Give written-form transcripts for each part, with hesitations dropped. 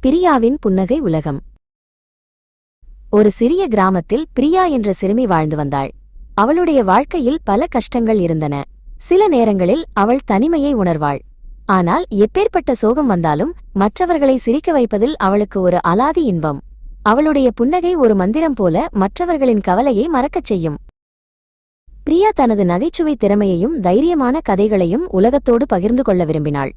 பிரியாவின் புன்னகை உலகம். ஒரு சிறிய கிராமத்தில் பிரியா என்ற சிறுமி வாழ்ந்து வந்தாள். அவளுடைய வாழ்க்கையில் பல கஷ்டங்கள் இருந்தன. சில நேரங்களில் அவள் தனிமையை உணர்வாள். ஆனால் எப்பேற்பட்ட சோகம் வந்தாலும் மற்றவர்களை சிரிக்க வைப்பதில் அவளுக்கு ஒரு அலாதி இன்பம். அவளுடைய புன்னகை ஒரு மந்திரம் போல மற்றவர்களின் கவலையை மறக்கச் செய்யும். பிரியா தனது நகைச்சுவை திறமையையும் தைரியமான கதைகளையும் உலகத்தோடு பகிர்ந்து கொள்ள விரும்பினாள்.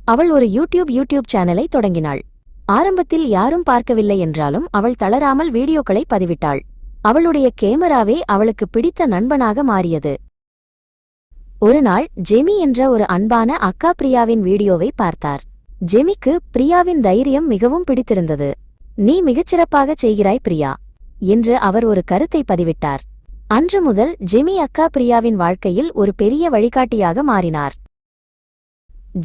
அவள் ஒரு யூடியூப் சேனலை தொடங்கினாள். ஆரம்பத்தில் யாரும் பார்க்கவில்லை என்றாலும் அவள் தளராமல் வீடியோக்களை பதிவிட்டாள். அவளுடைய கேமராவே அவளுக்கு பிடித்த நண்பனாக மாறியது. ஒருநாள் ஜெமி என்ற ஒரு அன்பான அக்கா பிரியாவின் வீடியோவை பார்த்தார். ஜெமிக்கு பிரியாவின் தைரியம் மிகவும் பிடித்திருந்தது. "நீ மிகச்சிறப்பாகச் செய்கிறாய் பிரியா" என்று அவர் ஒரு கருத்தை பதிவிட்டார். அன்று முதல் ஜெமி அக்கா பிரியாவின் வாழ்க்கையில் ஒரு பெரிய வழிகாட்டியாக மாறினார்.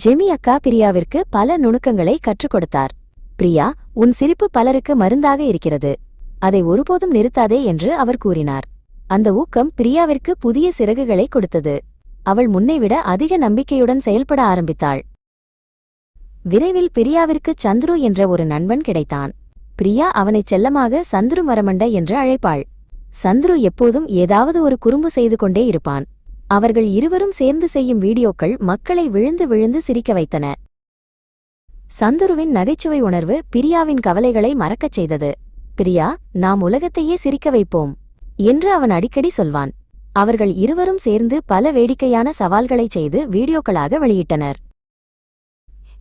ஜெமி அக்கா பிரியாவிற்கு பல நுணுக்கங்களை கற்றுக் கொடுத்தார். "பிரியா, உன் சிரிப்பு பலருக்கு மருந்தாக இருக்கிறது. அதை ஒருபோதும் நிறுத்தாதே" என்று அவர் கூறினார். அந்த ஊக்கம் பிரியாவிற்கு புதிய சிறகுகளை கொடுத்தது. அவள் முன்னைவிட அதிக நம்பிக்கையுடன் செயல்பட ஆரம்பித்தாள். விரைவில் பிரியாவிற்கு சந்துரு என்ற ஒரு நண்பன் கிடைத்தான். பிரியா அவனைச் செல்லமாக சந்துரு மரமண்ட என்று அழைப்பாள். சந்துரு எப்போதும் ஏதாவது ஒரு குறும்பு செய்து கொண்டே இருப்பான். அவர்கள் இருவரும் சேர்ந்து செய்யும் வீடியோக்கள் மக்களை விழுந்து விழுந்து சிரிக்க வைத்தன. சந்துருவின் நகைச்சுவை உணர்வு பிரியாவின் கவலைகளை மறக்கச் செய்தது. "பிரியா, நாம் உலகத்தையே சிரிக்க வைப்போம்" என்று அவன் அடிக்கடி சொல்வான். அவர்கள் இருவரும் சேர்ந்து பல வேடிக்கையான சவால்களைச் செய்து வீடியோக்களாக வெளியிட்டனர்.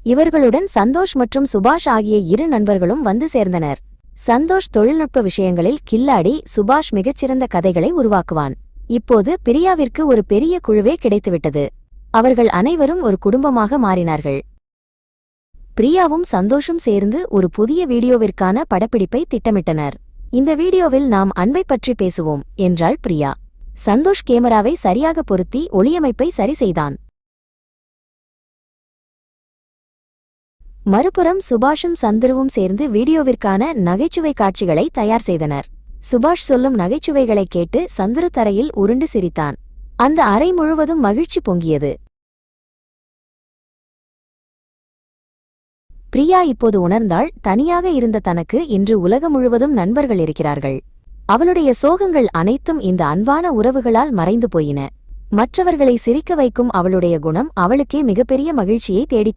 இவர்களுடன் சந்தோஷ் மற்றும் சுபாஷ் ஆகிய இரு நண்பர்களும் வந்து சேர்ந்தனர். சந்தோஷ் தொழில்நுட்ப விஷயங்களில் கில்லாடி, சுபாஷ் மிகச்சிறந்த கதைகளை உருவாக்குவான். இப்போது பிரியாவிற்கு ஒரு பெரிய குழுவே கிடைத்துவிட்டது. அவர்கள் அனைவரும் ஒரு குடும்பமாக மாறினார்கள். பிரியாவும் சந்தோஷும் சேர்ந்து ஒரு புதிய வீடியோவிற்கான படப்பிடிப்பை திட்டமிட்டனர். "இந்த வீடியோவில் நாம் அன்பை பற்றி பேசுவோம்" என்றாள் பிரியா. சந்தோஷ் கேமராவை சரியாக பொருத்தி ஒளியமைப்பை சரி செய்தான். மறுபுறம் சுபாஷும் சந்துருவும் சேர்ந்து வீடியோவிற்கான நகைச்சுவை காட்சிகளை தயார் செய்தனர். சுபாஷ் சொல்லும் நகைச்சுவைகளை கேட்டு சந்துரு தரையில் உருண்டு சிரித்தான். அந்த அறை முழுவதும் மகிழ்ச்சி பொங்கியது. பிரியா இப்போது உணர்ந்தாள், தனியாக இருந்த தனக்கு இன்று உலகம் முழுவதும் நண்பர்கள் இருக்கிறார்கள். அவளுடைய சோகங்கள் அனைத்தும் இந்த அன்பான உறவுகளால் மறைந்து போயின. மற்றவர்களை சிரிக்க வைக்கும் அவளுடைய குணம் அவளுக்கே மிகப்பெரிய மகிழ்ச்சியை தேடித்